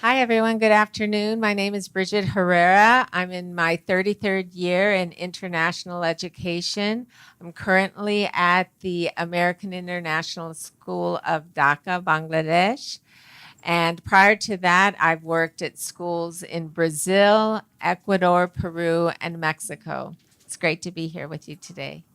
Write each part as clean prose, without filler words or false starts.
Hi, everyone. Good afternoon. My name is Bridget Herrera. I'm in my 33rd year in international education. I'm currently at the American International School of Dhaka, Bangladesh. And prior to that, I've worked at schools in Brazil, Ecuador, Peru, and Mexico. It's great to be here with you today.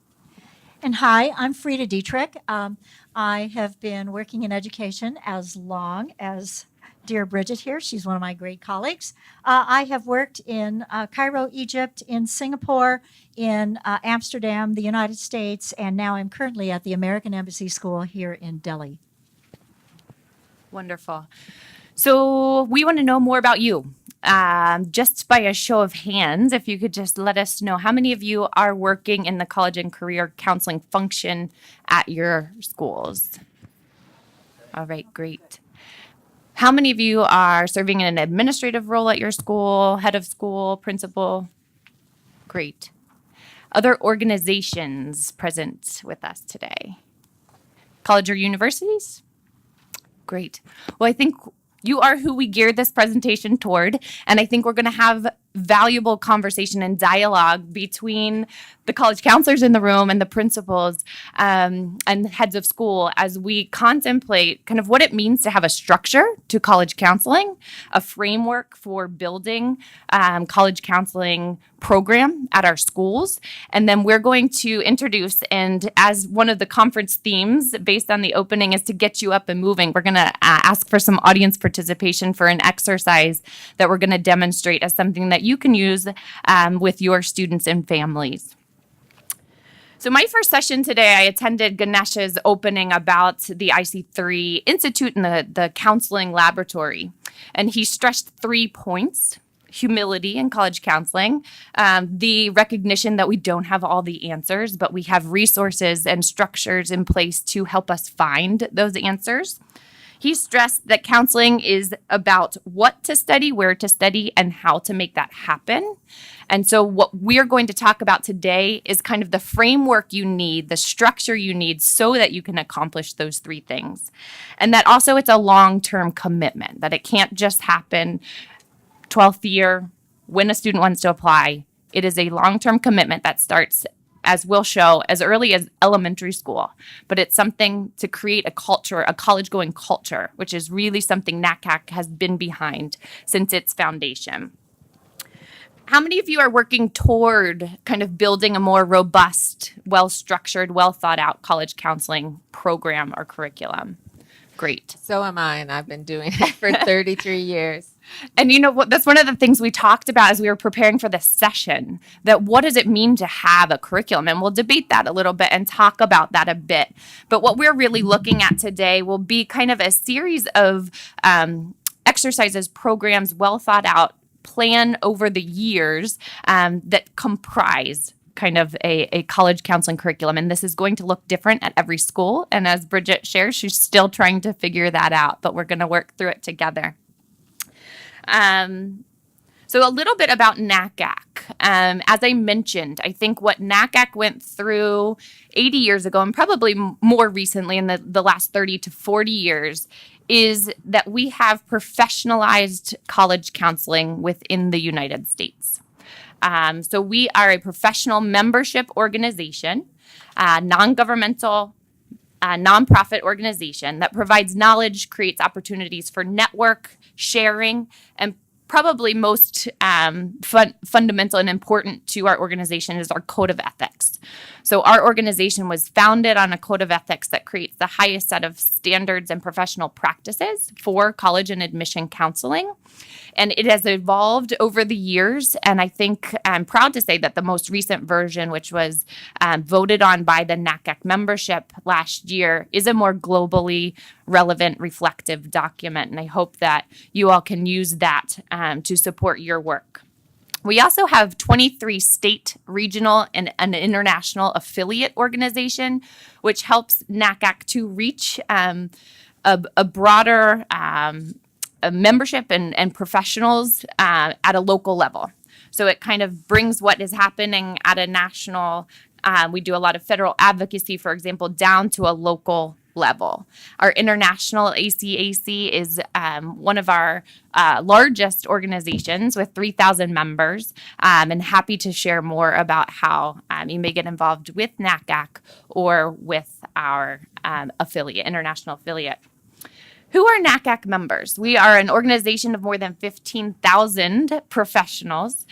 And hi, I'm Frida Dietrich. I have been working in education as long as dear Bridget here. She's one of my great colleagues. I have worked in Cairo, Egypt, in Singapore, in Amsterdam, the United States, and now I'm currently at the American Embassy School here in Delhi. Wonderful. So we want to know more about you. Just by a show of hands, if you could just let us know how many of you are working in the college and career counseling function at your schools. All right, great. How many of you are serving in an administrative role at your school, head of school, principal? Great. Other organizations present with us today? College or universities? Great. Well, I think you are who we geared this presentation toward, and I think we're going to have valuable conversation and dialogue between the college counselors in the room and the principals and heads of school as we contemplate kind of what it means to have a structure to college counseling, a framework for building college counseling program at our schools. And then we're going to introduce, and as one of the conference themes based on the opening is to get you up and moving, we're going to ask for some audience participation for an exercise that we're going to demonstrate as something that you can use with your students and families. So my first session today, I attended Ganesh's opening about the IC3 Institute and the counseling laboratory. And he stressed 3 points: humility in college counseling, the recognition that we don't have all the answers, but we have resources and structures in place to help us find those answers. He stressed that counseling is about what to study, where to study, and how to make that happen. And so what we're going to talk about today is kind of the framework you need, the structure you need so that you can accomplish those 3 things. And that also it's a long-term commitment, that it can't just happen 12th year when a student wants to apply. It is a long-term commitment that starts, as we'll show, as early as elementary school. But it's something to create a culture, a college-going culture, which is really something NACA has been behind since its foundation. How many of you are working toward kind of building a more robust, well-structured, well-thought-out college counseling program or curriculum? Great. So am I, and I've been doing it for 33 years. And you know what? That's one of the things we talked about as we were preparing for this session, that what does it mean to have a curriculum? And we'll debate that a little bit and talk about that a bit. But what we're really looking at today will be kind of a series of exercises, programs, well thought out, plan over the years that comprise kind of a college counseling curriculum. And this is going to look different at every school. And as Bridget shares, she's still trying to figure that out, but we're going to work through it together. So a little bit about NACA. As I mentioned, I think what NACA went through 80 years ago, and probably more recently in the last 30 to 40 years, is that we have professionalized college counseling within the United States. So we are a professional membership organization, non-governmental, nonprofit organization that provides knowledge, creates opportunities for network sharing, and probably most fundamental and important to our organization is our code of ethics. So our organization was founded on a code of ethics that creates the highest set of standards and professional practices for college and admission counseling. And it has evolved over the years. And I think I'm proud to say that the most recent version, which was voted on by the NACA membership last year, is a more globally relevant, reflective document. And I hope that you all can use that to support your work. We also have 23 state, regional, and an international affiliate organization, which helps NACAC to reach a broader membership and professionals at a local level. So it kind of brings what is happening at a national, we do a lot of federal advocacy, for example, down to a local level. Our international ACAC is one of our largest organizations with 3,000 members, and happy to share more about how you may get involved with NACA or with our international affiliate. Who are NACAC members? We are an organization of more than 15,000 professionals,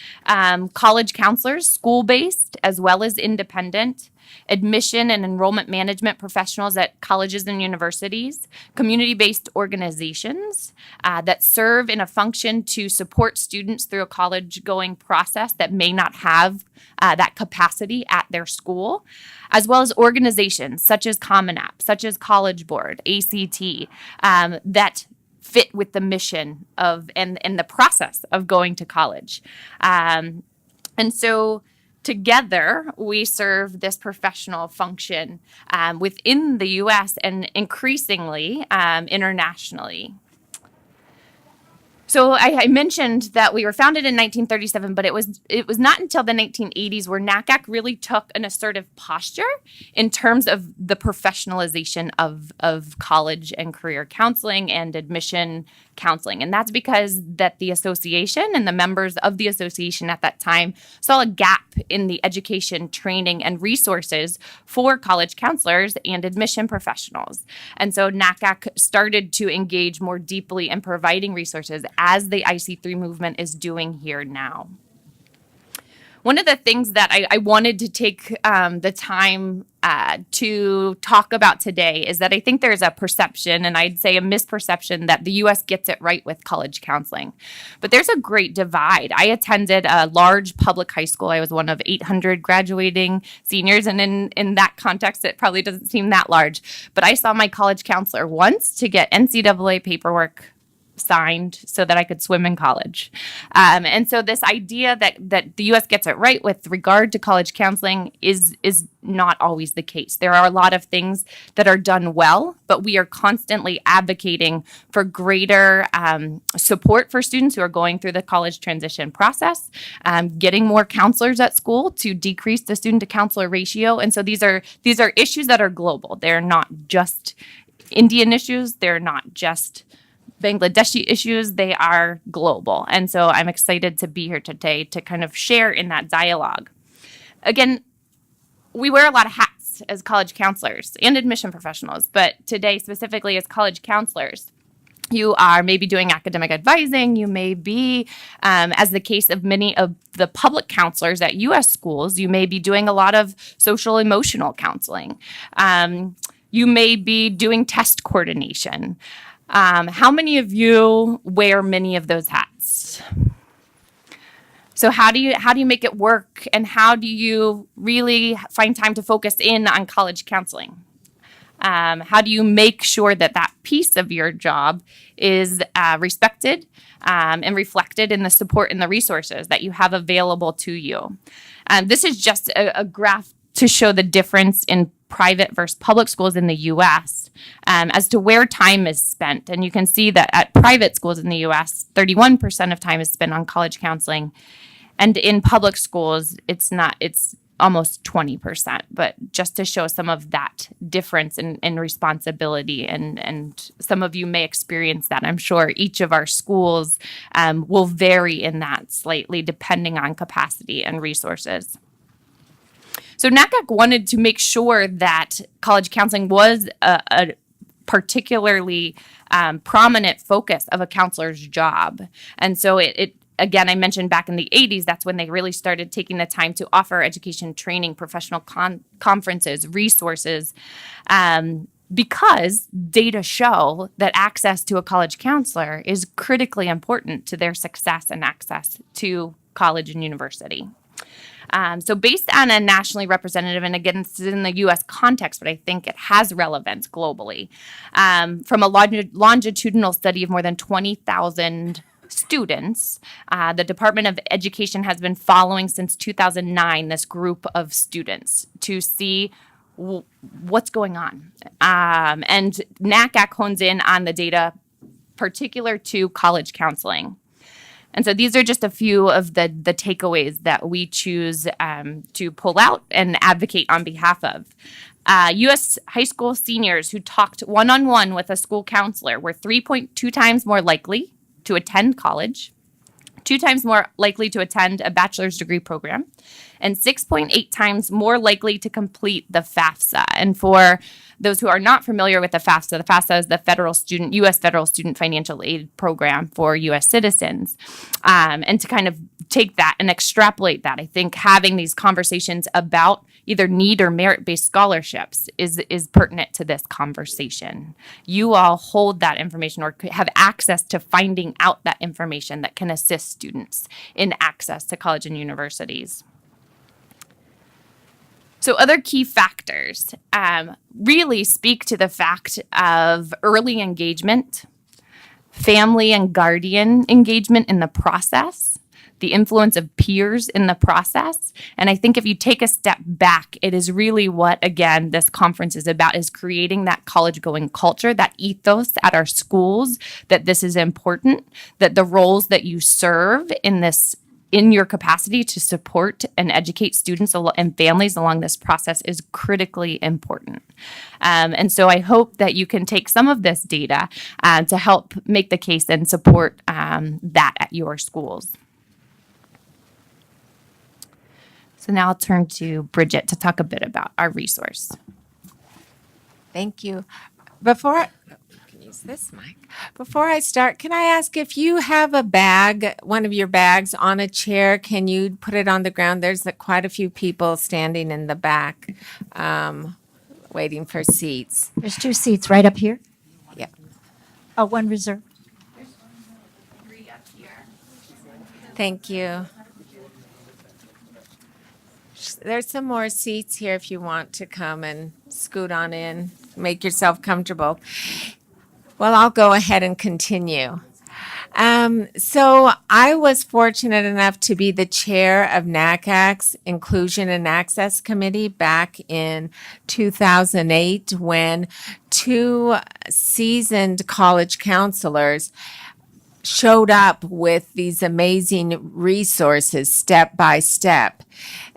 college counselors, school-based as well as independent, admission and enrollment management professionals at colleges and universities, community-based organizations that serve in a function to support students through a college-going process that may not have that capacity at their school, as well as organizations such as Common App, such as College Board, ACT, that fit with the mission of and the process of going to college. And so together, we serve this professional function within the U.S. and increasingly internationally. So I mentioned that we were founded in 1937, but it was not until the 1980s where NACAC really took an assertive posture in terms of the professionalization of college and career counseling and admission counseling. And that's because that the association and the members of the association at that time saw a gap in the education, training, and resources for college counselors and admission professionals. And so NACAC started to engage more deeply in providing resources as the IC3 movement is doing here now. One of the things that I wanted to take the time to talk about today is that I think there's a perception, and I'd say a misperception, that the U.S. gets it right with college counseling. But there's a great divide. I attended a large public high school. I was one of 800 graduating seniors, and in that context, it probably doesn't seem that large. But I saw my college counselor once to get NCAA paperwork signed so that I could swim in college. And so this idea that the U.S. gets it right with regard to college counseling is not always the case. There are a lot of things that are done well, but we are constantly advocating for greater support for students who are going through the college transition process, getting more counselors at school to decrease the student to counselor ratio. And so these are issues that are global. They're not just Indian issues. They're not just Bangladeshi issues, they are global. And so I'm excited to be here today to kind of share in that dialogue. Again, we wear a lot of hats as college counselors and admission professionals, but today specifically as college counselors, you are maybe doing academic advising, you may be, as the case of many of the public counselors at U.S. schools, you may be doing a lot of social emotional counseling. You may be doing test coordination. How many of you wear many of those hats? So how do you make it work, and how do you really find time to focus in on college counseling? How do you make sure that that piece of your job is respected and reflected in the support and the resources that you have available to you? This is just a graph to show the difference in private versus public schools in the U.S. As to where time is spent. And you can see that at private schools in the U.S., 31% of time is spent on college counseling. And in public schools, it's almost 20%. But just to show some of that difference in responsibility, and some of you may experience that. I'm sure each of our schools will vary in that slightly depending on capacity and resources. So NACAC wanted to make sure that college counseling was a particularly prominent focus of a counselor's job. And so it again, I mentioned back in the 80s, that's when they really started taking the time to offer education, training, professional conferences, resources, because data show that access to a college counselor is critically important to their success and access to college and university. So based on a nationally representative, and again, this is in the U.S. context, but I think it has relevance globally, from a longitudinal study of more than 20,000 students, the Department of Education has been following since 2009 this group of students to see what's going on. And NACAC hones in on the data particular to college counseling. And so these are just a few of the takeaways that we choose to pull out and advocate on behalf of. U.S. high school seniors who talked one-on-one with a school counselor were 3.2 times more likely to attend college, 2 times more likely to attend a bachelor's degree program, and 6.8 times more likely to complete the FAFSA. And for those who are not familiar with the FAFSA is the U.S. federal student financial aid program for U.S. citizens. And to kind of take that and extrapolate that, I think having these conversations about either need or merit-based scholarships is pertinent to this conversation. You all hold that information or have access to finding out that information that can assist students in access to college and universities. So other key factors really speak to the fact of early engagement, family and guardian engagement in the process, the influence of peers in the process. And I think if you take a step back, it is really what, again, this conference is about, is creating that college-going culture, that ethos at our schools, that this is important, that the roles that you serve in your capacity to support and educate students and families along this process is critically important. And so I hope that you can take some of this data to help make the case and support that at your schools. So now I'll turn to Bridget to talk a bit about our resource. Thank you. Before I start, can I ask if you have a bag, one of your bags on a chair, can you put it on the ground? There's quite a few people standing in the back waiting for seats. There's 2 seats right up here. Yeah. Oh, 1 reserved. Thank you. There's some more seats here if you want to come and scoot on in, make yourself comfortable. Well, I'll go ahead and continue. So I was fortunate enough to be the chair of NACA's Inclusion and Access Committee back in 2008 when 2 seasoned college counselors showed up with these amazing resources step by step.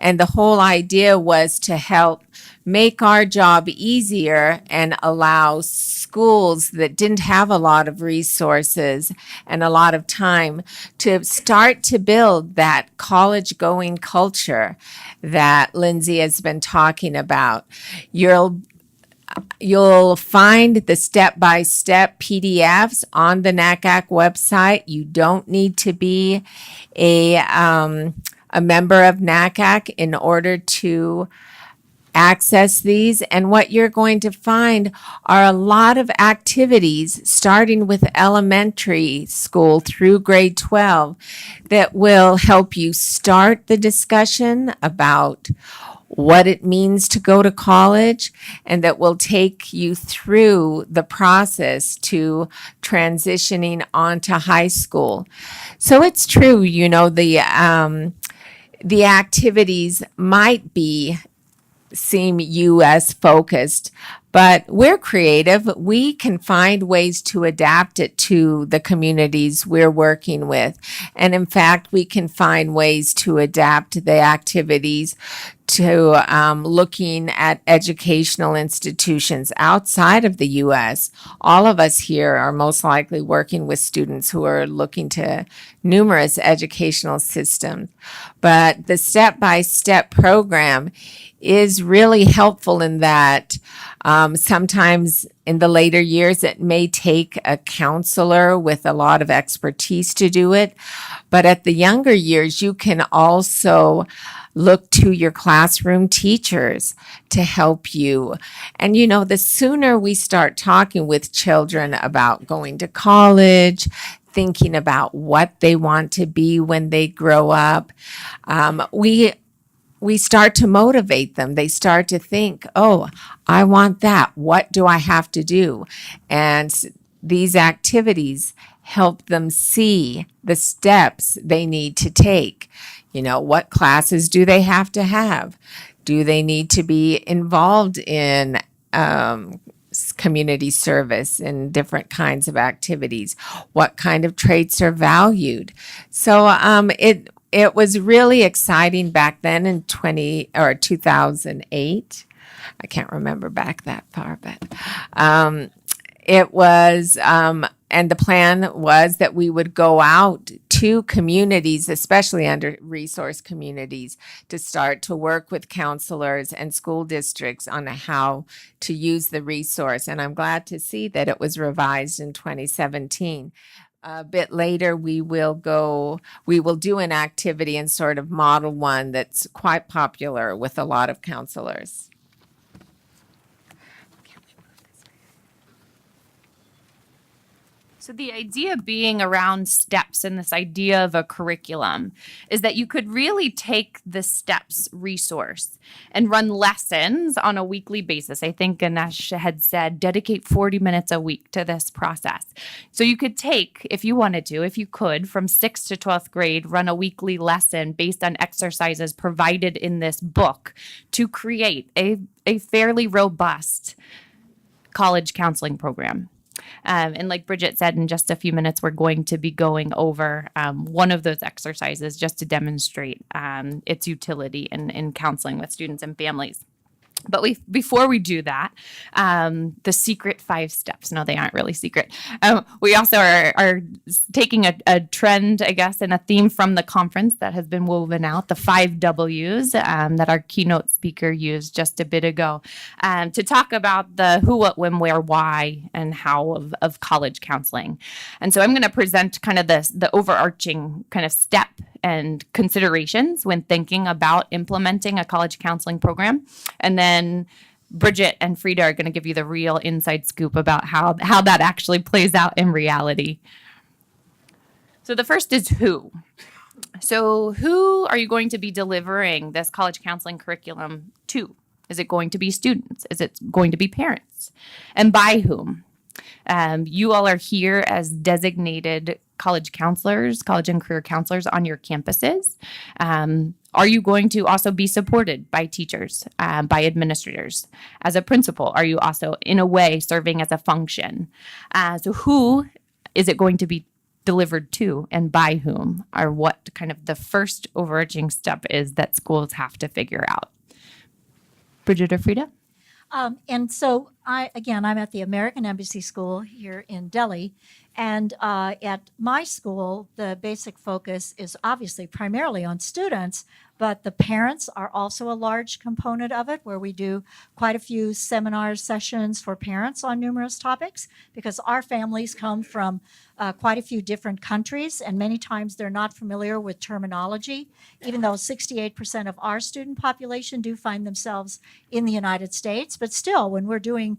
And the whole idea was to help make our job easier and allow schools that didn't have a lot of resources and a lot of time to start to build that college-going culture that Lindsay has been talking about. You'll find the step-by-step PDFs on the NACAC website. You don't need to be a member of NACAC in order to access these. And what you're going to find are a lot of activities starting with elementary school through grade 12 that will help you start the discussion about what it means to go to college, and that will take you through the process to transitioning onto high school. So it's true, the activities might seem U.S. focused, but we're creative. We can find ways to adapt it to the communities we're working with. And in fact, we can find ways to adapt the activities to looking at educational institutions outside of the U.S. All of us here are most likely working with students who are looking to numerous educational systems. But the step-by-step program is really helpful in that sometimes in the later years it may take a counselor with a lot of expertise to do it. But at the younger years, you can also look to your classroom teachers to help you. And the sooner we start talking with children about going to college, thinking about what they want to be when they grow up, we start to motivate them. They start to think, oh, I want that. What do I have to do? And these activities help them see the steps they need to take. What classes do they have to have? Do they need to be involved in community service in different kinds of activities. What kind of traits are valued? So it was really exciting back then in 2008. I can't remember back that far, but it was, and the plan was that we would go out to communities, especially under resource communities, to start to work with counselors and school districts on how to use the resource. And I'm glad to see that it was revised in 2017. A bit later, we will do an activity and sort of model one that's quite popular with a lot of counselors. So the idea being around steps and this idea of a curriculum is that you could really take the steps resource and run lessons on a weekly basis. I think Ganesh had said dedicate 40 minutes a week to this process. So you could take, if you wanted to, if you could, from 6th to 12th grade, run a weekly lesson based on exercises provided in this book to create a fairly robust college counseling program. And like Bridget said, in just a few minutes, we're going to be going over one of those exercises just to demonstrate its utility in counseling with students and families. But before we do that, the secret 5 steps, no, they aren't really secret. We also are taking a trend, I guess, and a theme from the conference that has been woven out, the 5 W's that our keynote speaker used just a bit ago, to talk about the who, what, when, where, why, and how of college counseling. And so I'm going to present kind of the overarching kind of step and considerations when thinking about implementing a college counseling program. And then Bridget and Frida are going to give you the real inside scoop about how that actually plays out in reality. So the first is who. So who are you going to be delivering this college counseling curriculum to? Is it going to be students? Is it going to be parents? And by whom? You all are here as designated college counselors, college and career counselors on your campuses. Are you going to also be supported by teachers, by administrators? As a principal, are you also, in a way, serving as a function? So who is it going to be delivered to and by whom are what kind of the first overarching step is that schools have to figure out. Bridget or Frida? And so I'm at the American Embassy School here in Delhi. And at my school, the basic focus is obviously primarily on students, but the parents are also a large component of it, where we do quite a few seminar sessions for parents on numerous topics, because our families come from quite a few different countries, and many times they're not familiar with terminology, even though 68% of our student population do find themselves in the United States. But still, when we're doing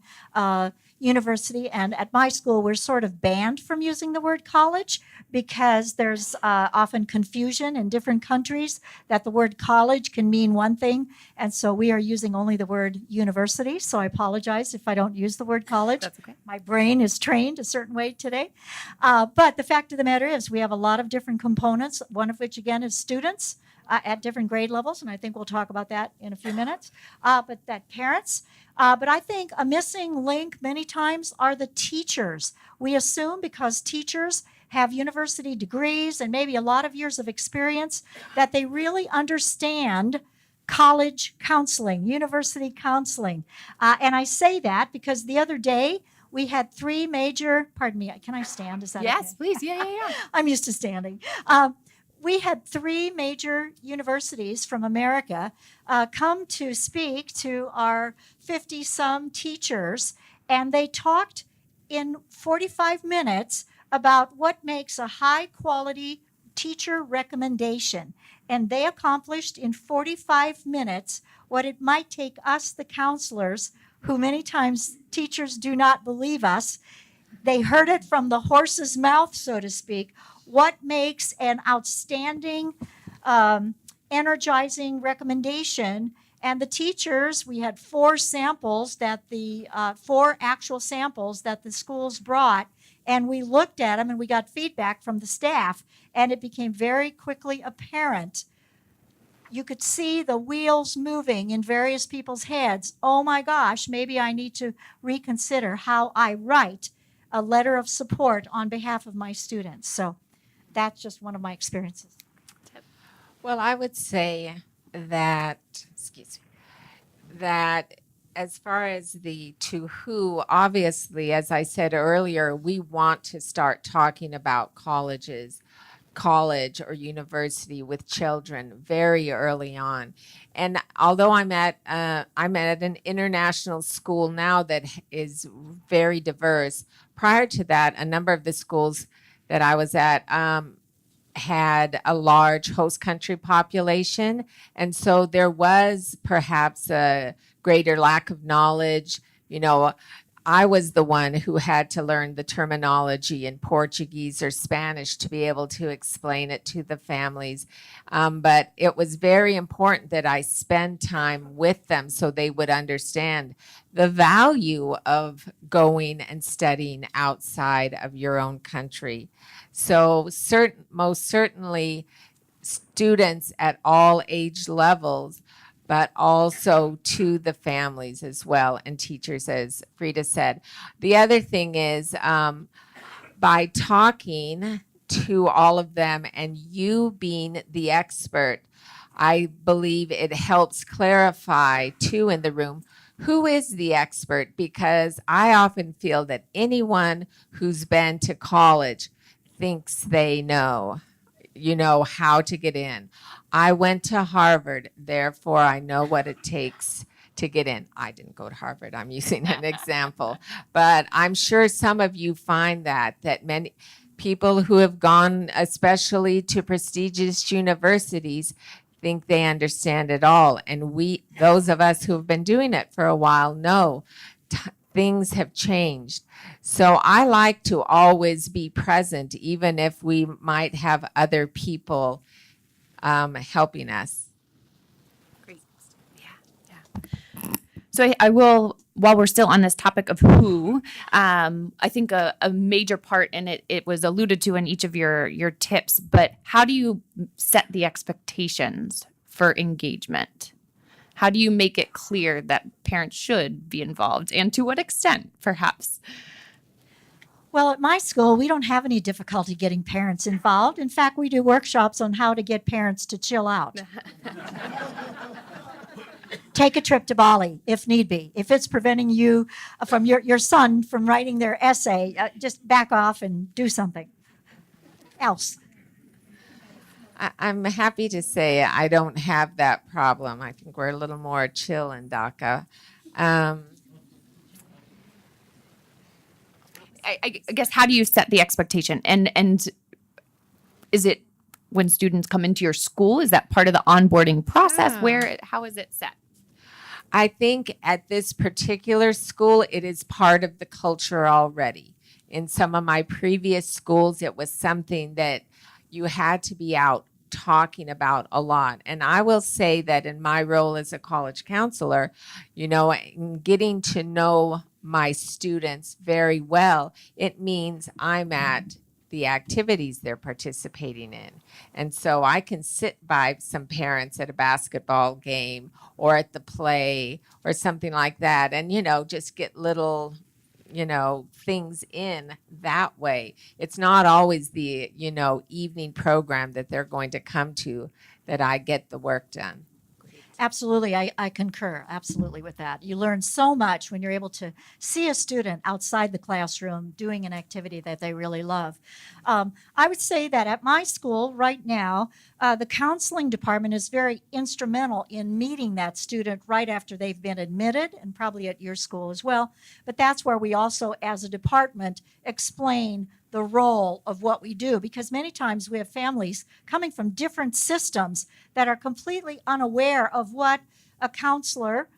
university, and at my school, we're sort of banned from using the word college because there's often confusion in different countries that the word college can mean one thing, and so we are using only the word university. So I apologize if I don't use the word college. That's okay. My brain is trained a certain way today. But the fact of the matter is we have a lot of different components, one of which, again, is students at different grade levels, and I think we'll talk about that in a few minutes. But that parents. But I think a missing link many times are the teachers. We assume because teachers have university degrees and maybe a lot of years of experience that they really understand college counseling, university counseling. And I say that because the other day we had 3 major, pardon me, can I stand? Is that Yes, okay? please. Yeah. I'm used to standing. We had 3 major universities from America come to speak to our 50-some teachers, and they talked in 45 minutes about what makes a high-quality teacher recommendation. And they accomplished in 45 minutes what it might take us, the counselors, who many times teachers do not believe us. They heard it from the horse's mouth, so to speak, what makes an outstanding, energizing recommendation. And the teachers, we had 4 samples that 4 actual samples that the schools brought, and we looked at them and we got feedback from the staff, and it became very quickly apparent you could see the wheels moving in various people's heads. Oh my gosh, maybe I need to reconsider how I write a letter of support on behalf of my students. So that's just one of my experiences. Well, I would say that, excuse me, that as far as the to who, obviously, as I said earlier, we want to start talking about college or university with children very early on. And although I'm at an international school now that is very diverse, prior to that, a number of the schools that I was at had a large host country population. And so there was perhaps a greater lack of knowledge. You know, I was the one who had to learn the terminology in Portuguese or Spanish to be able to explain it to the families. But it was very important that I spend time with them so they would understand the value of going and studying outside of your own country. So most certainly students at all age levels, but also to the families as well and teachers, as Frida said. The other thing is by talking to all of them and you being the expert, I believe it helps clarify too in the room who is the expert, because I often feel that anyone who's been to college thinks they know, how to get in. I went to Harvard, therefore I know what it takes to get in. I didn't go to Harvard, I'm using an example. But I'm sure some of you find that many people who have gone especially to prestigious universities think they understand it all. And those of us who have been doing it for a while know things have changed. So I like to always be present, even if we might have other people helping us. Great. Yeah. So I will, while we're still on this topic of who, I think a major part, and it was alluded to in each of your tips, but how do you set the expectations for engagement? How do you make it clear that parents should be involved, and to what extent, perhaps? Well, at my school, we don't have any difficulty getting parents involved. In fact, we do workshops on how to get parents to chill out. Take a trip to Bali if need be. If it's preventing you from your son from writing their essay, just back off and do something else. I'm happy to say I don't have that problem. I think we're a little more chill in DACA. I guess, how do you set the expectation? And is it when students come into your school? Is that part of the onboarding process? How is it set? I think at this particular school, it is part of the culture already. In some of my previous schools, it was something that you had to be out talking about a lot. And I will say that in my role as a college counselor, in getting to know my students very well, it means I'm at the activities they're participating in. And so I can sit by some parents at a basketball game or at the play or something like that and, just get little things in that way. It's not always the, evening program that they're going to come to that I get the work done. Absolutely, I concur absolutely with that. You learn so much when you're able to see a student outside the classroom doing an activity that they really love. I would say that at my school right now, the counseling department is very instrumental in meeting that student right after they've been admitted, and probably at your school as well. But that's where we also, as a department, explain the role of what we do, because many times we have families coming from different systems that are completely unaware of what a counselor,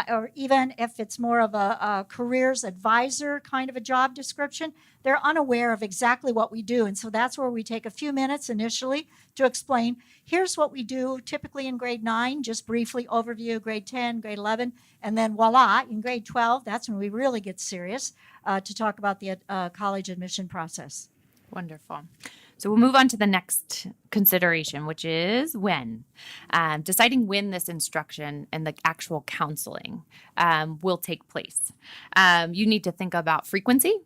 or even if it's more of a careers advisor kind of a job description, they're unaware of exactly what we do. And so that's where we take a few minutes initially to explain, here's what we do typically in grade 9, just briefly overview, grade 10, grade 11, and then voila, in grade 12, that's when we really get serious to talk about the college admission process. Wonderful. So we'll move on to the next consideration, which is when. Deciding when this instruction and the actual counseling will take place. You need to think about frequency.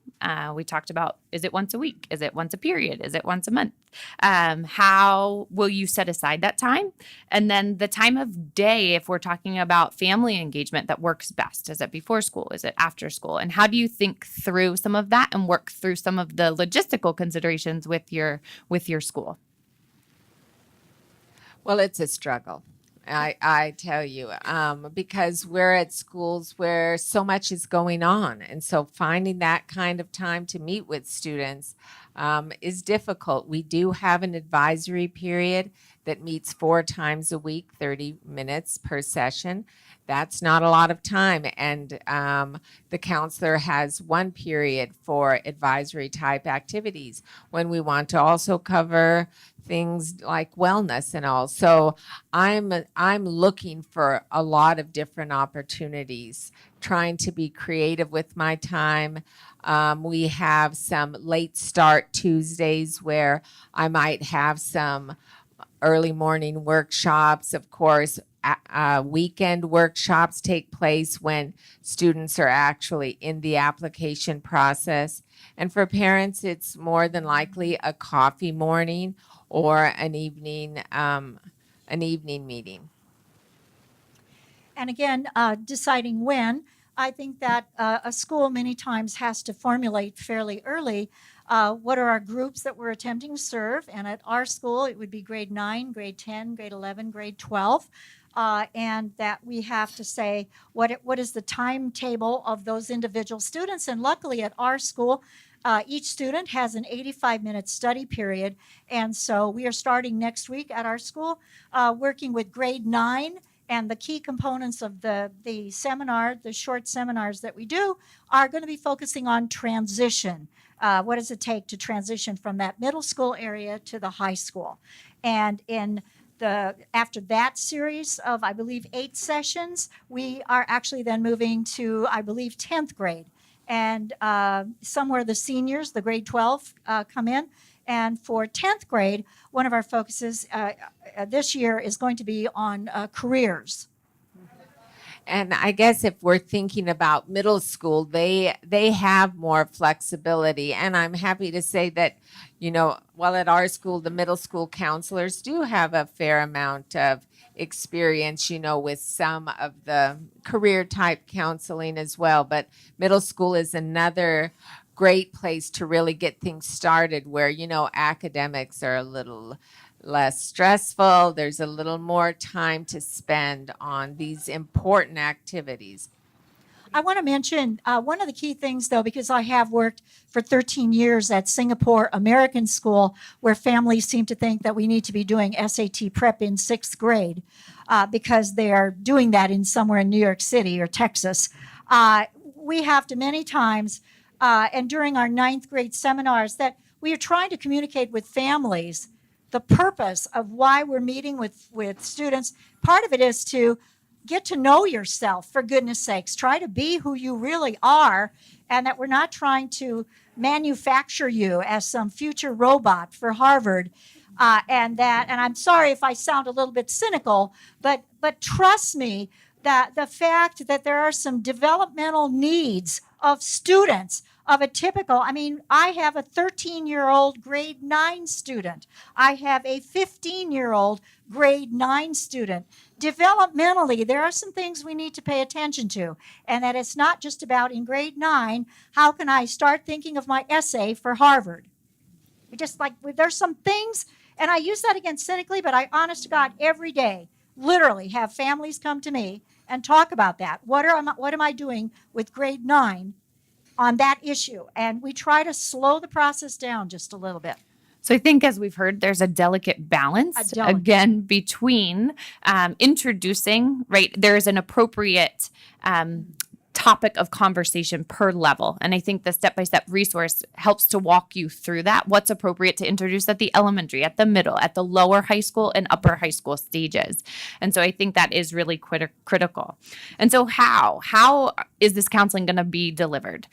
We talked about, is it once a week? Is it once a period? Is it once a month? How will you set aside that time? And then the time of day, if we're talking about family engagement that works best. Is it before school? Is it after school? And how do you think through some of that and work through some of the logistical considerations with your school? Well, it's a struggle. I tell you, because we're at schools where so much is going on. And so finding that kind of time to meet with students is difficult. We do have an advisory period that meets 4 times a week, 30 minutes per session. That's not a lot of time. And the counselor has 1 period for advisory type activities when we want to also cover things like wellness and all. So I'm looking for a lot of different opportunities, trying to be creative with my time. We have some late start Tuesdays where I might have some early morning workshops. Of course, weekend workshops take place when students are actually in the application process. And for parents, it's more than likely a coffee morning or an evening meeting. And again, deciding when, I think that a school many times has to formulate fairly early what are our groups that we're attempting to serve. And at our school, it would be grade 9, grade 10, grade 11, grade 12. And that we have to say what is the timetable of those individual students. And luckily at our school, each student has an 85-minute study period. And so we are starting next week at our school working with grade 9. And the key components of the seminar, the short seminars that we do, are going to be focusing on transition. What does it take to transition from that middle school area to the high school? And after that series of, I believe, 8 sessions, we are actually then moving to, I believe, 10th grade. And somewhere the seniors, the grade 12, come in. And for 10th grade, one of our focuses this year is going to be on careers. And I guess if we're thinking about middle school, they have more flexibility. And I'm happy to say that, at our school, the middle school counselors do have a fair amount of experience, with some of the career type counseling as well. But middle school is another great place to really get things started where, academics are a little less stressful. There's a little more time to spend on these important activities. I want to mention one of the key things, though, because I have worked for 13 years at Singapore American School, where families seem to think that we need to be doing SAT prep in 6th grade because they are doing that in somewhere in New York City or Texas. We have to many times, and during our 9th grade seminars, that we are trying to communicate with families the purpose of why we're meeting with students. Part of it is to get to know yourself, for goodness sakes. Try to be who you really are, and that we're not trying to manufacture you as some future robot for Harvard. And I'm sorry if I sound a little bit cynical, but trust me that the fact that there are some developmental needs of students of a typical, I have a 13-year-old grade 9 student. I have a 15-year-old grade 9 student. Developmentally, there are some things we need to pay attention to, and that it's not just about in grade 9, how can I start thinking of my essay for Harvard? There's some things, and I use that again cynically, but I, honest to God, every day, literally have families come to me and talk about that. What am I doing with grade 9 on that issue? And we try to slow the process down just a little bit. So I think, as we've heard, there's a delicate balance, again, between introducing, right? There's an appropriate topic of conversation per level. And I think the step-by-step resource helps to walk you through that, what's appropriate to introduce at the elementary, at the middle, at the lower high school and upper high school stages. And so I think that is really critical. And so how is this counseling going to be delivered?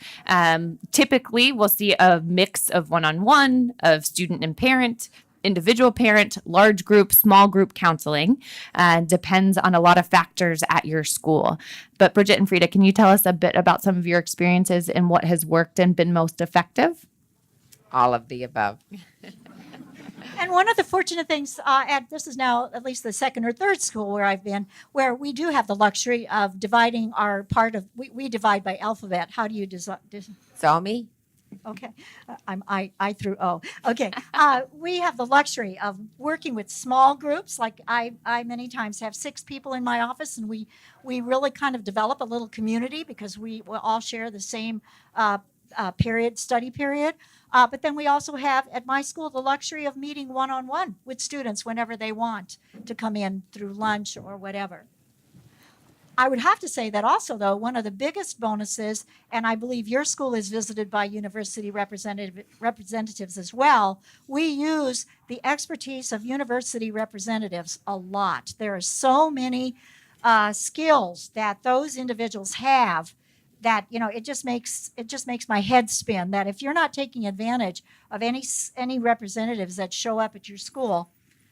Typically, we'll see a mix of one-on-one, of student and parent, individual parent, large group, small group counseling. Depends on a lot of factors at your school. But Bridget and Frida, can you tell us a bit about some of your experiences and what has worked and been most effective? All of the above. And one of the fortunate things, and this is now at least the second or third school where I've been, where we do have the luxury of dividing our part of, we divide by alphabet. How do you So me? Okay, I'm I through O. Okay, we have the luxury of working with small groups. Like I many times have 6 people in my office, and we really kind of develop a little community because we will all share the same study period. But then we also have at my school the luxury of meeting one-on-one with students whenever they want to come in through lunch or whatever. I would have to say that also, though, one of the biggest bonuses, and I believe your school is visited by university representatives as well, we use the expertise of university representatives a lot. There are so many skills that those individuals have that, you know, it just makes my head spin that if you're not taking advantage of any representatives that show up at your school,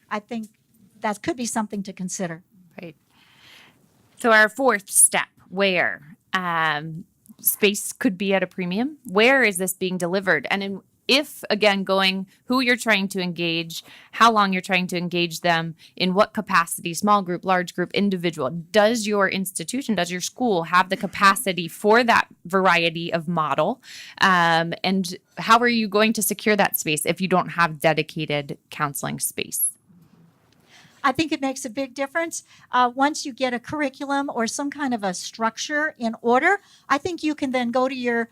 I think that could be something to consider. Right. So our fourth step, where space could be at a premium. Where is this being delivered? And if, again, going who you're trying to engage, how long you're trying to engage them, in what capacity, small group, large group, individual, does your institution, does your school have the capacity for that variety of model? And how are you going to secure that space if you don't have dedicated counseling space? I think it makes a big difference. Once you get a curriculum or some kind of a structure in order, I think you can then go to your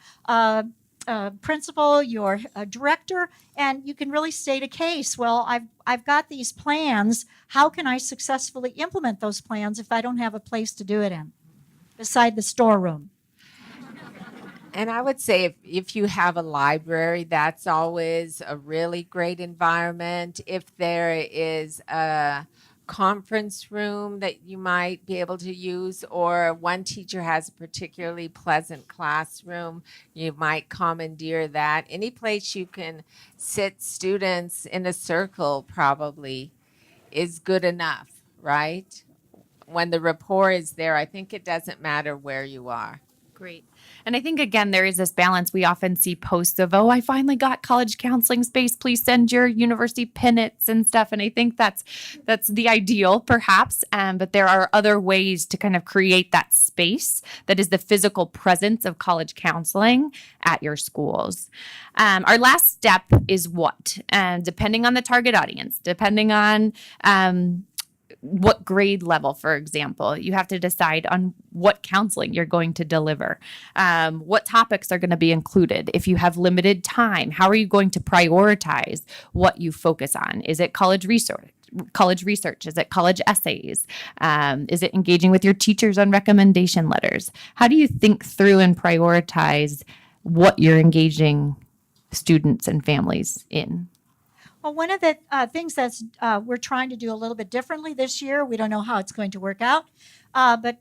principal, your director, and you can really state a case. Well, I've got these plans. How can I successfully implement those plans if I don't have a place to do it in, beside the storeroom? And I would say if you have a library, that's always a really great environment. If there is a conference room that you might be able to use, or one teacher has a particularly pleasant classroom, you might commandeer that. Any place you can sit students in a circle probably is good enough, right? When the rapport is there, I think it doesn't matter where you are. Great. And I think, again, there is this balance. We often see posts of, oh, I finally got college counseling space. Please send your university pennants and stuff. And I think that's the ideal, perhaps. But there are other ways to kind of create that space that is the physical presence of college counseling at your schools. Our last step is what? Depending on the target audience, depending on what grade level, for example, you have to decide on what counseling you're going to deliver, what topics are going to be included. If you have limited time, how are you going to prioritize what you focus on? Is it college research? Is it college essays? Is it engaging with your teachers on recommendation letters? How do you think through and prioritize what you're engaging students and families in? Well, one of the things that's we're trying to do a little bit differently this year, we don't know how it's going to work out, but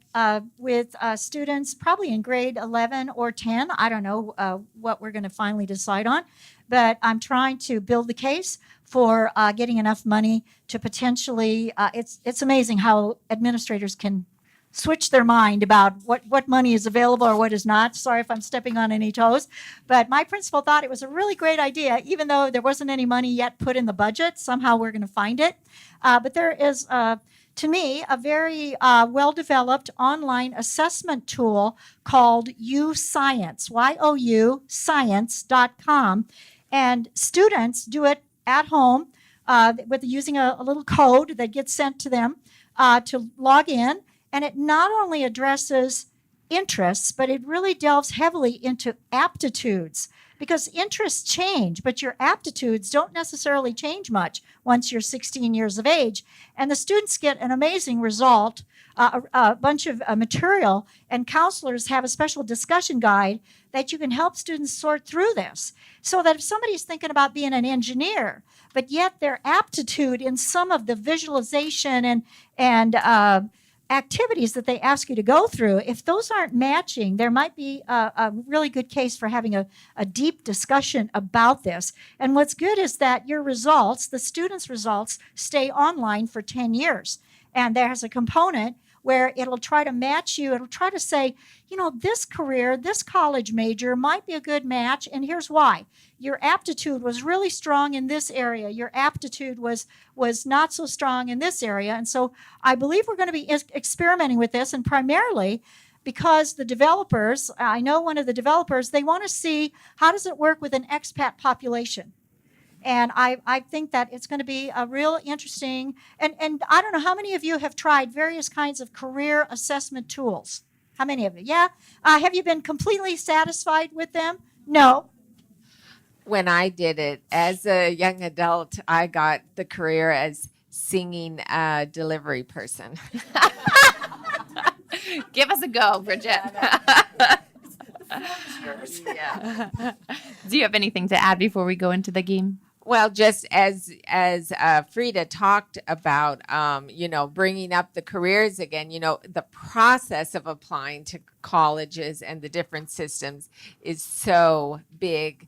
with students probably in grade 11 or 10, I don't know what we're going to finally decide on, but I'm trying to build the case for getting enough money to potentially, it's amazing how administrators can switch their mind about what money is available or what is not. Sorry if I'm stepping on any toes. But my principal thought it was a really great idea, even though there wasn't any money yet put in the budget. Somehow we're going to find it. But there is, to me, a very well-developed online assessment tool called YouScience, Y-O-U, science.com. And students do it at home with using a little code that gets sent to them to log in. And it not only addresses interests, but it really delves heavily into aptitudes because interests change, but your aptitudes don't necessarily change much once you're 16 years of age. And the students get an amazing result, a bunch of material, and counselors have a special discussion guide that you can help students sort through this. So that if somebody's thinking about being an engineer, but yet their aptitude in some of the visualization and activities that they ask you to go through, if those aren't matching, there might be a really good case for having a deep discussion about this. And what's good is that your results, the students' results, stay online for 10 years. And there's a component where it'll try to match you. It'll try to say, you know, this career, this college major might be a good match, and here's why. Your aptitude was really strong in this area. Your aptitude was not so strong in this area. And so I believe we're going to be experimenting with this, and primarily because the developers, I know one of the developers, they want to see how does it work with an expat population. And I think that it's going to be a real interesting, and I don't know how many of you have tried various kinds of career assessment tools. How many of you? Yeah? Have you been completely satisfied with them? No. When I did it as a young adult, I got the career as singing delivery person. Give us a go, Bridget. Yeah. Do you have anything to add before we go into the game? Well, just as Frida talked about, bringing up the careers again, the process of applying to colleges and the different systems is so big.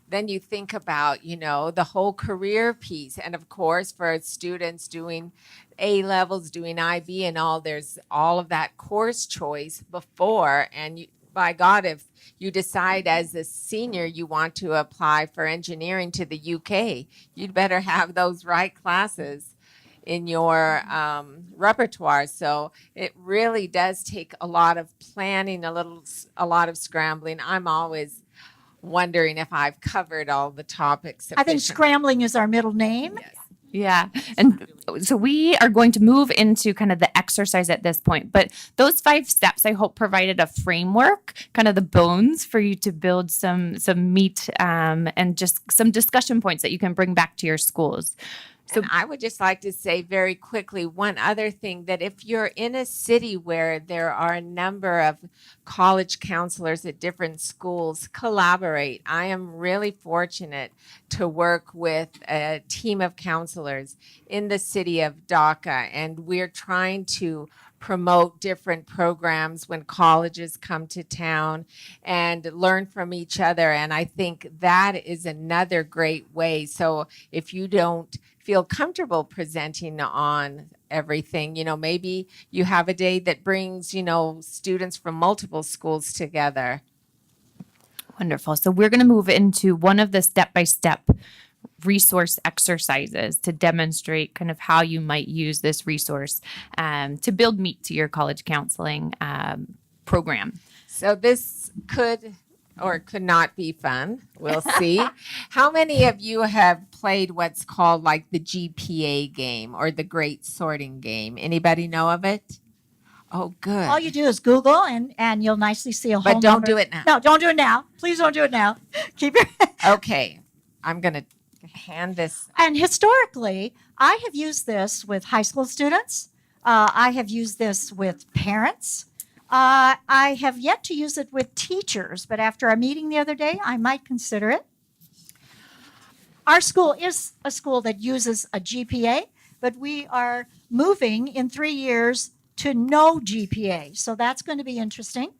Then you think about, the whole career piece. And of course, for students doing A levels, doing IB and all, there's all of that course choice before. And by God, if you decide as a senior you want to apply for engineering to the UK, you'd better have those right classes in your repertoire. So it really does take a lot of planning, a lot of scrambling. I'm always wondering if I've covered all the topics. I think scrambling is our middle name. Yes. Yeah. And so we are going to move into kind of the exercise at this point. But those 5 steps, I hope, provided a framework, kind of the bones for you to build some meat and just some discussion points that you can bring back to your schools. So and I would just like to say very quickly one other thing, that if you're in a city where there are a number of college counselors at different schools, collaborate. I am really fortunate to work with a team of counselors in the city of NACA, and we're trying to promote different programs when colleges come to town and learn from each other. And I think that is another great way. So if you don't feel comfortable presenting on everything, maybe you have a day that brings, students from multiple schools together. wonderful. So we're going to move into one of the step-by-step resource exercises to demonstrate kind of how you might use this resource to build meat to your college counseling program. So this could or could not be fun. We'll see. How many of you have played what's called like the GPA game or the Great Sorting Game? Anybody know of it? Oh, good. All you do is Google and you'll nicely see a whole But don't number. do it now. No, don't do it now. Please don't do it now. Keep your Okay. I'm going to hand this. And historically, I have used this with high school students. I have used this with parents. I have yet to use it with teachers, but after our meeting the other day, I might consider it. Our school is a school that uses a GPA, but we are moving in 3 years to no GPA. So that's going to be interesting.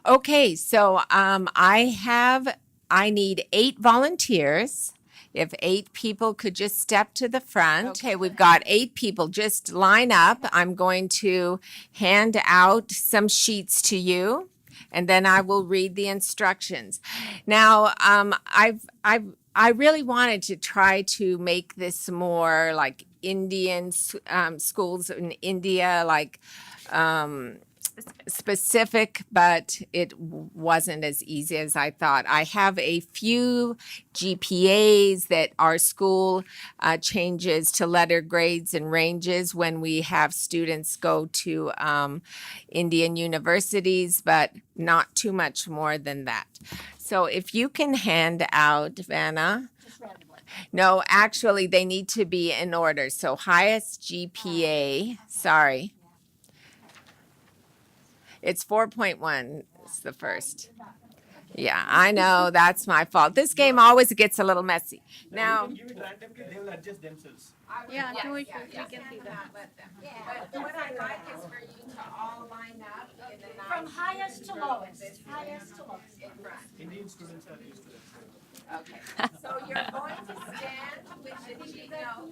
Okay. So I need 8 volunteers. If 8 people could just step to the front. Okay, we've got 8 people. Just line up. I'm going to hand out some sheets to you, and then I will read the instructions. Now, I really wanted to try to make this more like Indian schools in India, like specific, but it wasn't as easy as I thought. I have a few GPAs that our school changes to letter grades and ranges when we have students go to Indian universities, but not too much more than that. So if you can hand out, Vanna. No, actually, they need to be in order. So highest GPA, sorry. It's 4.1 is the first. Yeah, I know, that's my fault. This game always gets a little messy. Now. Give it randomly, they will adjust themselves. Yeah, do it. We can see But that. what I like is for you to all line up in the From highest to lowest, highest to lowest. in front. Indian students are used to that. Okay, so you're going to stand with the G, no,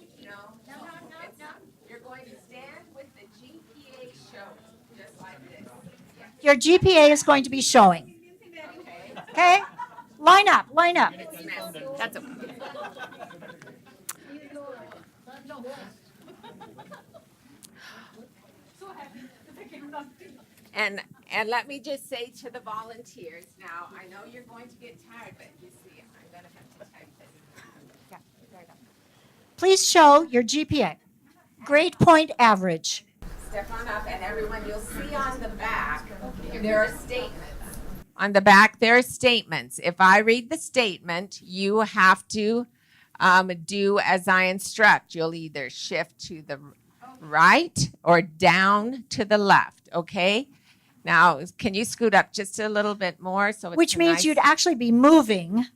you're going to stand with the GPA showing, just like this. Your GPA is going to be showing. Okay? Okay? Line up, line up. It's messy. That's okay. And let me just say to the volunteers, now, I know you're going to get tired, but you see, I'm gonna have to type this. Please show your GPA. Grade point average. Step on up, and everyone, you'll see on the back, there are statements. On the back, there are statements. If I read the statement, you have to do as I instruct. You'll either shift to the right or down to the left, okay? Now, can you scoot up just a little bit more so it's Which means nice- you'd actually be moving.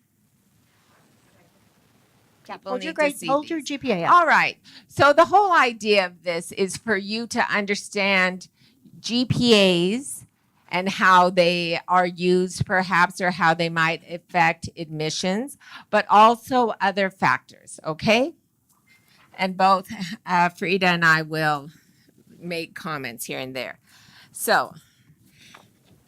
People Hold your need to grade, see hold your these. GPA up. All right. So the whole idea of this is for you to understand GPAs and how they are used perhaps or how they might affect admissions, but also other factors, okay? And both Frida and I will make comments here and there. So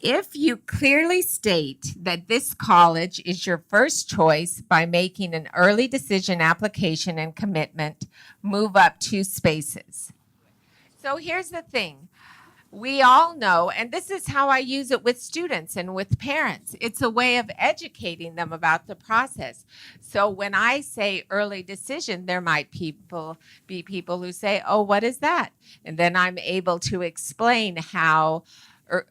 if you clearly state that this college is your first choice by making an early decision application and commitment, move up 2 spaces. So here's the thing. We all know, and this is how I use it with students and with parents. It's a way of educating them about the process. So when I say early decision, there might be people who say, oh, what is that? And then I'm able to explain how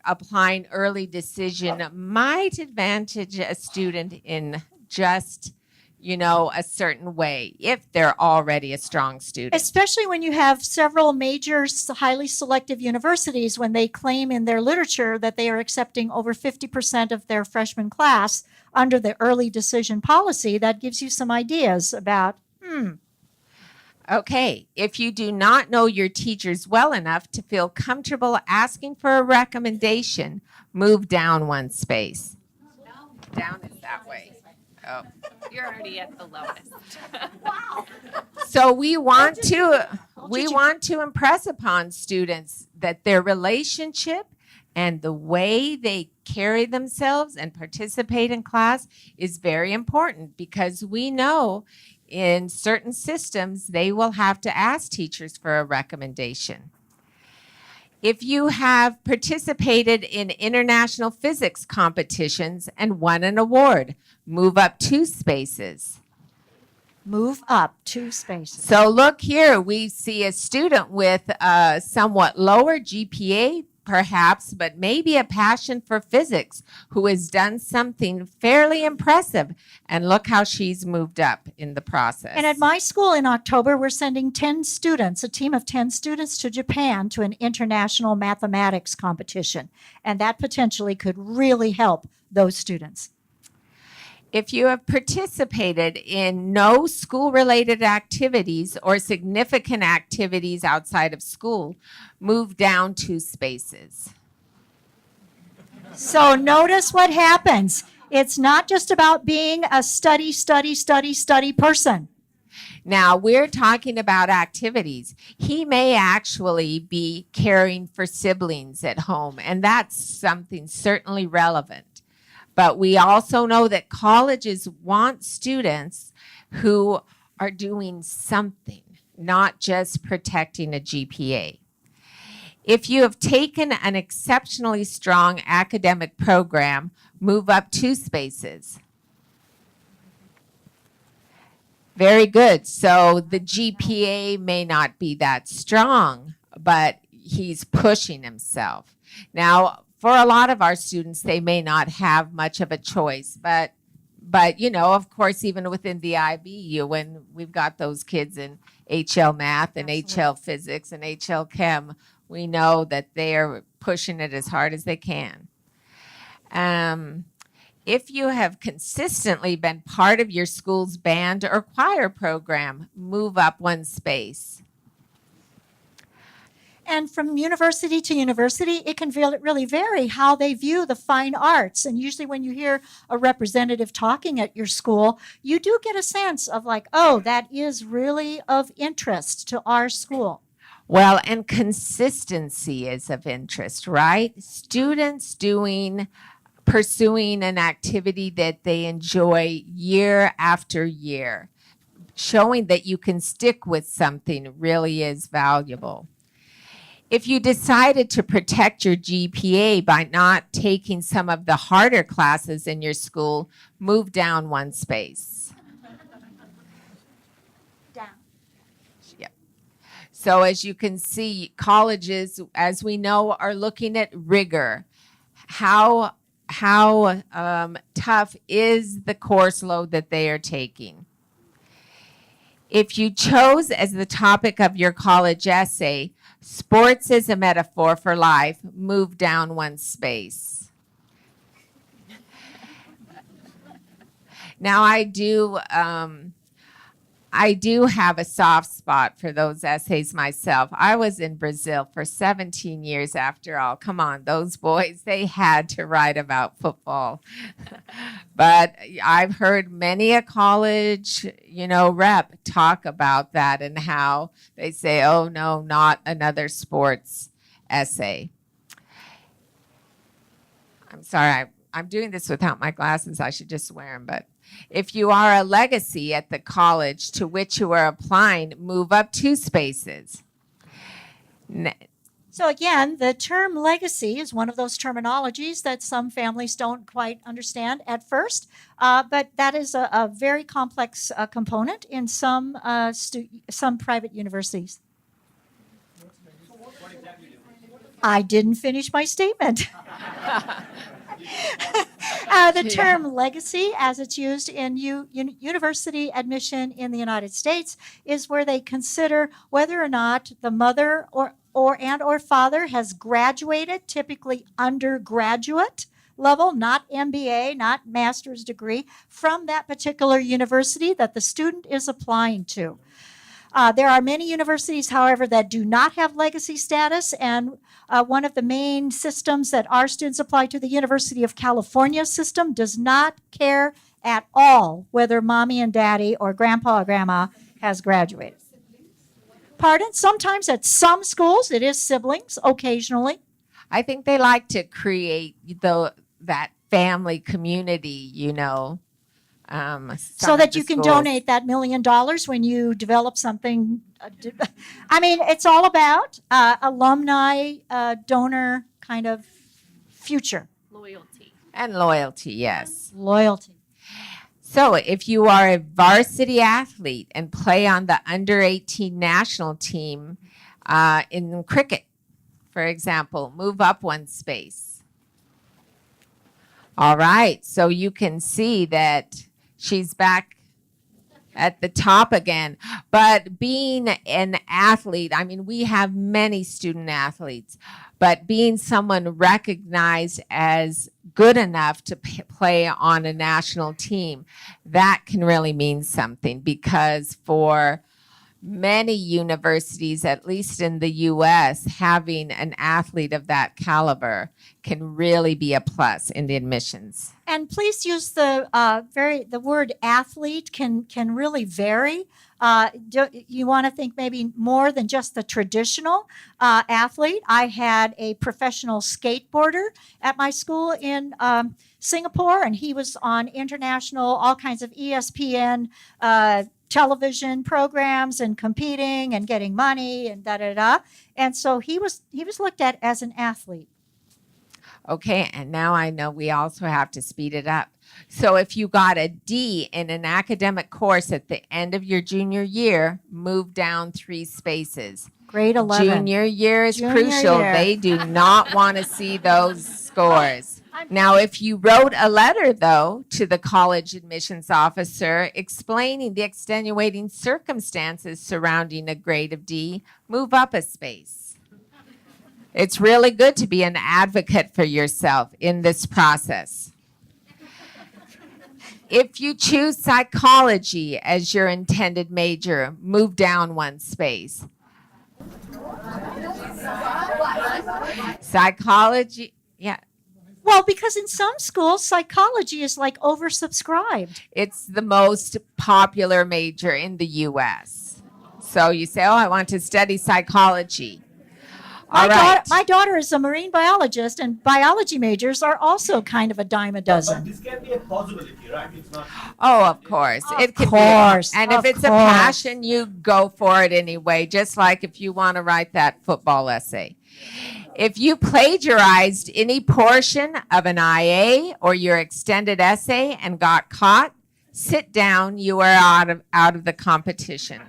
applying early decision might advantage a student in just, a certain way if they're already a strong student. Especially when you have several major highly selective universities when they claim in their literature that they are accepting over 50% of their freshman class under the early decision policy. That gives you some ideas about, Okay, if you do not know your teachers well enough to feel comfortable asking for a recommendation, move down 1 space. Down is that way. Oh. You're already at the lowest. So we want to impress upon students that their relationship and the way they carry themselves and participate in class is very important because we know in certain systems they will have to ask teachers for a recommendation. If you have participated in international physics competitions and won an award, move up 2 spaces. move up 2 spaces. So look here, we see a student with a somewhat lower GPA, perhaps, but maybe a passion for physics, who has done something fairly impressive. And look how she's moved up in the process. And at my school in October, we're sending 10 students, a team of 10 students to Japan to an international mathematics competition. And that potentially could really help those students. If you have participated in no school-related activities or significant activities outside of school, move down 2 spaces. So notice what happens. It's not just about being a study person. Now, we're talking about activities. He may actually be caring for siblings at home, and that's something certainly relevant. But we also know that colleges want students who are doing something, not just protecting a GPA. If you have taken an exceptionally strong academic program, move up 2 spaces. Very good. So the GPA may not be that strong, but he's pushing himself. Now, for a lot of our students, they may not have much of a choice, but you know, of course, even within the IB, when we've got those kids in HL Math and HL Physics and HL Chem, we know that they are pushing it as hard as they can. If you have consistently been part of your school's band or choir program, move up 1 space. And from university to university, it can really vary how they view the fine arts. And usually when you hear a representative talking at your school, you do get a sense of like, oh, that is really of interest to our school. Well, and consistency is of interest, right? Students pursuing an activity that they enjoy year after year. Showing that you can stick with something really is valuable. If you decided to protect your GPA by not taking some of the harder classes in your school, move down 1 space. Down. Yep. So as you can see, colleges, as we know, are looking at rigor. How tough is the course load that they are taking? If you chose as the topic of your college essay, sports is a metaphor for life, move down 1 space. Now I do have a soft spot for those essays myself. I was in Brazil for 17 years after all. Come on, those boys, they had to write about football. But I've heard many a college, rep talk about that and how they say, oh no, not another sports essay. I'm sorry, I'm doing this without my glasses. I should just wear them, but if you are a legacy at the college to which you are applying, move up 2 spaces. So again, the term legacy is one of those terminologies that some families don't quite understand at first, but that is a very complex component in some private universities. I didn't finish my statement. The term legacy, as it's used in university admission in the United States, is where they consider whether or not the mother or father has graduated, typically undergraduate level, not MBA, not master's degree, from that particular university that the student is applying to. There are many universities, however, that do not have legacy status, and one of the main systems that our students apply to, the University of California system, does not care at all whether mommy and daddy or grandpa or grandma has graduated. Pardon? Sometimes at some schools it is siblings, occasionally. I think they like to create that family community, so that you can donate that $1 million when you develop something. I mean, it's all about alumni, donor kind of future. Loyalty. And loyalty, yes. Loyalty. So if you are a varsity athlete and play on the under-18 national team in cricket, for example, move up 1 space. All right, so you can see that she's back at the top again. But being an athlete, I mean, we have many student athletes, but being someone recognized as good enough to play on a national team, that can really mean something, because for many universities, at least in the U.S., having an athlete of that caliber can really be a plus in the admissions. And please use the word athlete can really vary. You want to think maybe more than just the traditional athlete. I had a professional skateboarder at my school in Singapore, and he was on international, all kinds of ESPN television programs and competing and getting money and da da da. And so he was looked at as an athlete. Okay, and now I know we also have to speed it up. So if you got a D in an academic course at the end of your junior year, move down 3 spaces. Grade 11. Junior year is Junior crucial. year. They do not want to see those scores. Now, if you wrote a letter, though, to the college admissions officer explaining the extenuating circumstances surrounding a grade of D, move up a space. It's really good to be an advocate for yourself in this process. If you choose psychology as your intended major, move down 1 space. Psychology, yeah. Well, because in some schools, psychology is like oversubscribed. It's the most popular major in the U.S. So you say, oh, I want to study psychology. All right. My daughter is a marine biologist, and biology majors are also kind of a dime a But dozen. this can be a possibility, right? It's not. Oh, of course. It can course, be. And if of it's a course. passion, you go for it anyway, just like if you want to write that football essay. If you plagiarized any portion of an IA or your extended essay and got caught, sit down. You are out of the competition.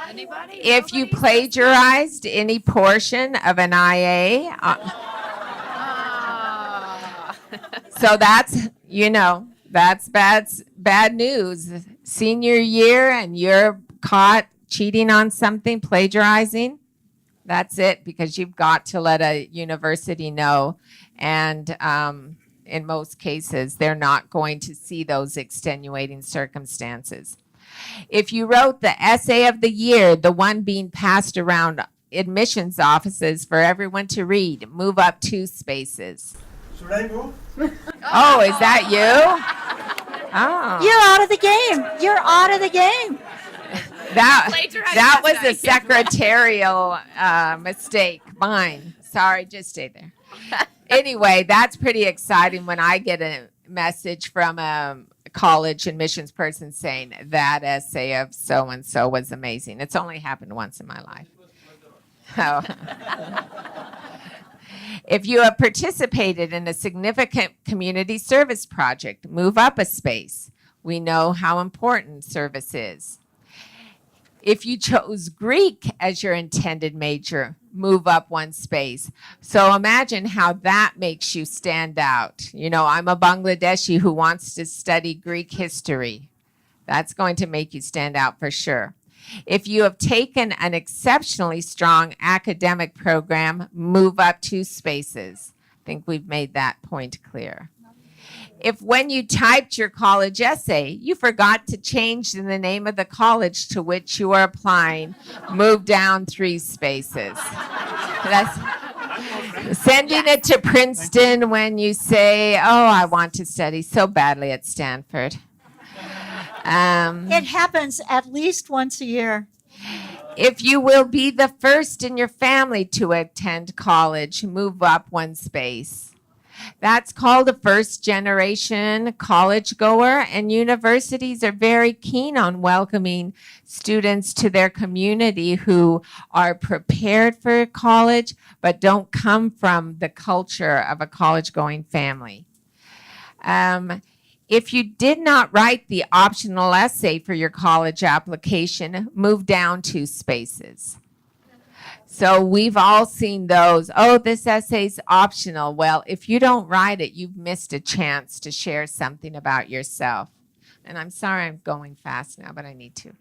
Anybody? If you plagiarized any portion of an IA, so that's, that's bad news. Senior year and you're caught cheating on something, plagiarizing, that's it, because you've got to let a university know. And in most cases, they're not going to see those extenuating circumstances. If you wrote the essay of the year, the one being passed around admissions offices for everyone to read, move up 2 spaces. Should I move? Oh, is that you? Oh. You're out of the game. You're out of the game. That was a secretarial mistake, mine. Sorry, just stay there. Anyway, that's pretty exciting when I get a message from a college admissions person saying that essay of so-and-so was amazing. It's only happened once in my life. Oh. If you have participated in a significant community service project, move up a space. We know how important service is. If you chose Greek as your intended major, move up 1 space. So imagine how that makes you stand out. I'm a Bangladeshi who wants to study Greek history. That's going to make you stand out for sure. If you have taken an exceptionally strong academic program, move up 2 spaces. I think we've made that point clear. If when you typed your college essay, you forgot to change the name of the college to which you are applying, move down 3 spaces. That's sending it to Princeton when you say, oh, I want to study so badly at Stanford. It happens at least once a year. If you will be the first in your family to attend college, move up 1 space. That's called a first-generation college goer, and universities are very keen on welcoming students to their community who are prepared for college but don't come from the culture of a college-going family. If you did not write the optional essay for your college application, move down 2 spaces. So we've all seen those, oh, this essay's optional. Well, if you don't write it, you've missed a chance to share something about yourself. And I'm sorry I'm going fast now, but I need to.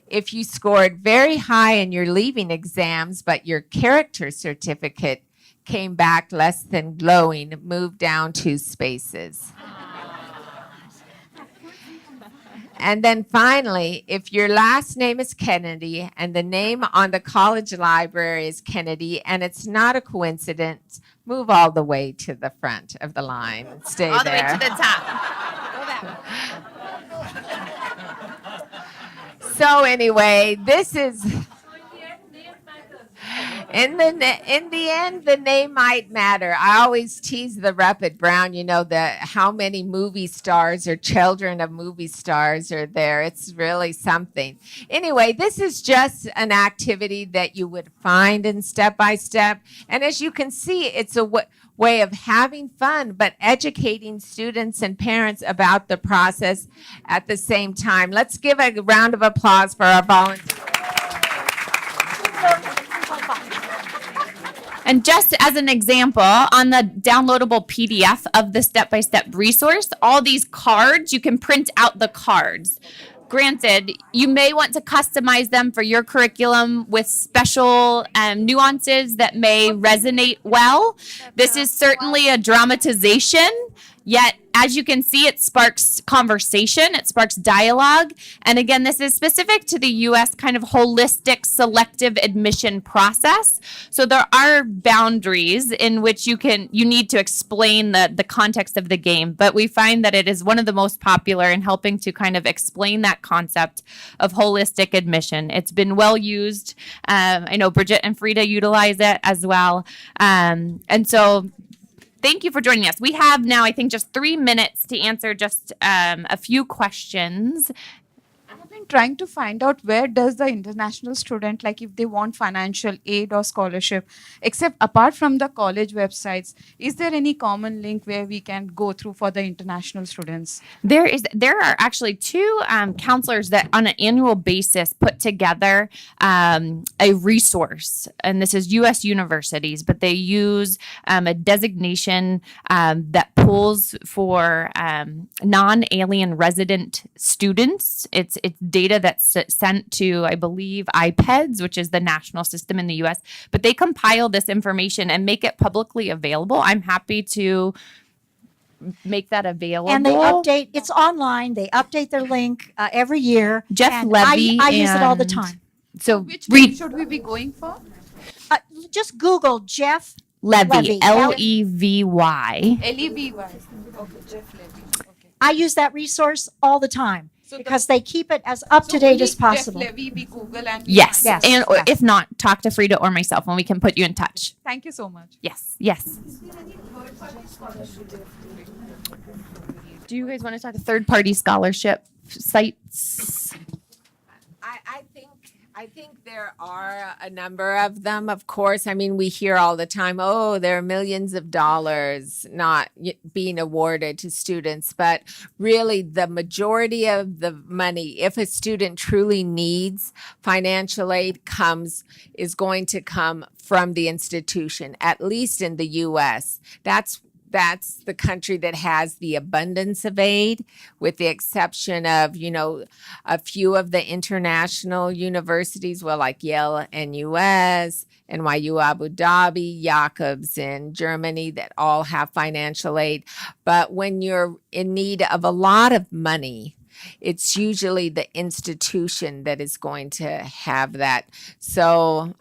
If you scored very high in your leaving exams, but your character certificate came back less than glowing, move down 2 spaces. And then finally, if your last name is Kennedy and the name on the college library is Kennedy and it's not a coincidence, move all the way to the front of the line and stay All there. the way to the top. Go that way. So anyway, this is In the end, the name might matter. I always tease the rep at Brown, how many movie stars or children of movie stars are there. It's really something. Anyway, this is just an activity that you would find in Step by Step. And as you can see, it's a way of having fun, but educating students and parents about the process at the same time. Let's give a round of applause for our volunteers. And just as an example, on the downloadable PDF of the step-by-step resource, all these cards, you can print out the cards. Granted, you may want to customize them for your curriculum with special nuances that may resonate well. This is certainly a dramatization, yet as you can see, it sparks conversation, it sparks dialogue. And again, this is specific to the U.S. kind of holistic selective admission process. So there are boundaries in which you need to explain the context of the game. But we find that it is one of the most popular in helping to kind of explain that concept of holistic admission. It's been well used. I know Bridget and Frida utilize it as well. And so thank you for joining us. We have now, I think, just 3 minutes to answer just a few questions. I've been trying to find out where does the international student, like if they want financial aid or scholarship, except apart from the college websites, is there any common link where we can go through for the international students? There are actually two counselors that on an annual basis put together a resource, and this is U.S. universities, but they use a designation that pulls for non-alien resident students. It's data that's sent to, I believe, IPEDS, which is the national system in the U.S., but they compile this information and make it publicly available. I'm happy to make that available. And they update, it's online, they update their link every year. Jeff and Levy I use it all the and- time. So Which link should we be going for? Just Google Jeff Levy, Levy, Levy. L-E-V-Y. Okay, Jeff Levy. Okay. I use that resource all the time So because they keep it as up to date as possible. Jeff Levy, we Google and Yes. Yes. And Yes. if not, talk to Frida or myself and we can put you in touch. Thank you so much. Yes. Yes. Do you guys want to talk third-party scholarship sites? I think there are a number of them, of course. I mean, we hear all the time, oh, there are millions of dollars not being awarded to students. But really, the majority of the money, if a student truly needs financial aid, is going to come from the institution, at least in the U.S. That's the country that has the abundance of aid, with the exception of, a few of the international universities, like Yale NUS, NYU Abu Dhabi, Jacobs in Germany, that all have financial aid. But when you're in need of a lot of money, it's usually the institution that is going to have that. So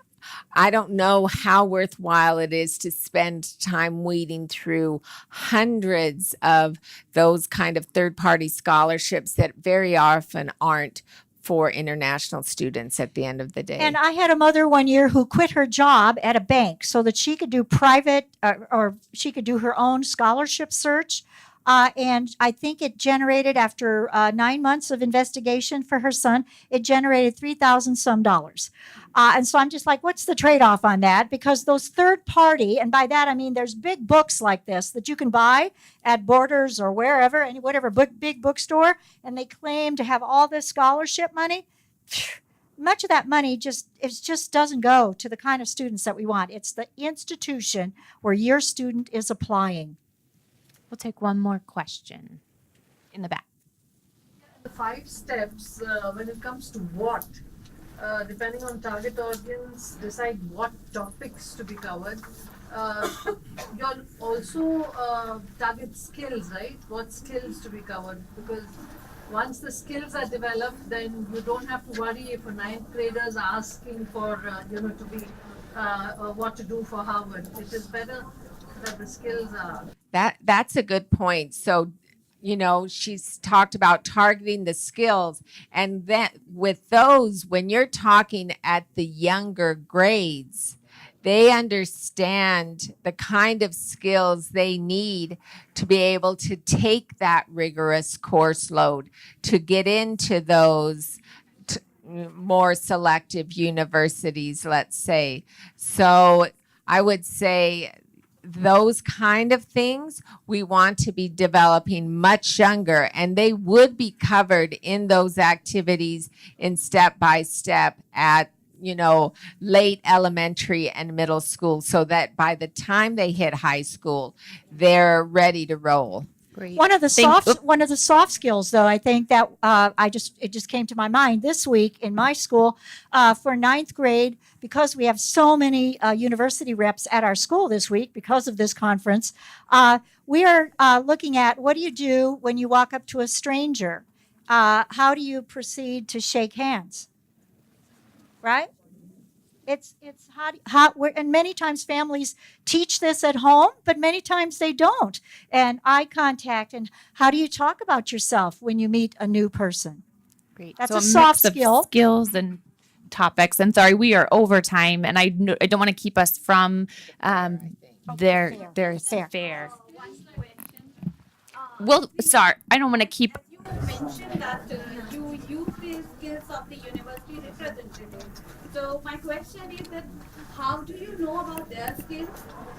I don't know how worthwhile it is to spend time weeding through hundreds of those kind of third-party scholarships that very often aren't for international students at the end of the day. And I had a mother one year who quit her job at a bank so that she could do private or she could do her own scholarship search. And I think it generated, after 9 months of investigation for her son, it generated $3,000 some. And so I'm just like, what's the trade-off on that? Because those third party, and by that I mean there's big books like this that you can buy at Borders or wherever, and whatever big bookstore, and they claim to have all this scholarship money. Much of that money just doesn't go to the kind of students that we want. It's the institution where your student is applying. We'll take one more question in the back. The 5 steps when it comes to what, depending on target audience, decide what topics to be covered. You'll also target skills, right? What skills to be covered? Because once the skills are developed, then you don't have to worry if a 9th grader is asking for, to be what to do for Harvard. It is better that the skills are. That's a good point. So, she's talked about targeting the skills, and then with those, when you're talking at the younger grades, they understand the kind of skills they need to be able to take that rigorous course load, to get into those more selective universities, let's say. So I would say those kind of things we want to be developing much younger, and they would be covered in those activities in step by step at late elementary and middle school, so that by the time they hit high school, they're ready to roll. Great. One of the soft skills, though, I think that it just came to my mind this week in my school for ninth grade, because we have so many university reps at our school this week because of this conference. We are looking at, what do you do when you walk up to a stranger? How do you proceed to shake hands? Right? It's and many times families teach this at home, but many times they don't. And eye contact, and how do you talk about yourself when you meet a new person? Great. That's So a soft mix of skill. skills and topics. And sorry, we are over time, and I don't want to keep us from their fair. Well, sorry, I don't want to keep. You mentioned that you use the skills of the university representative. So my question is that how do you know about their skills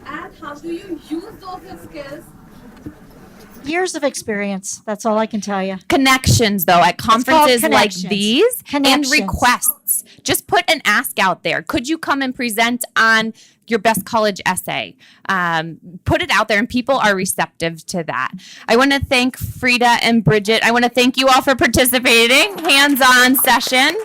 and how do you use those skills? Years of experience. That's all I can tell you. Connections, though, at conferences like connections. these, and Connections. requests. Just put an ask out there. Could you come and present on your best college essay? Put it out there, and people are receptive to that. I want to thank Frida and Bridget. I want to thank you all for participating. Hands-on session.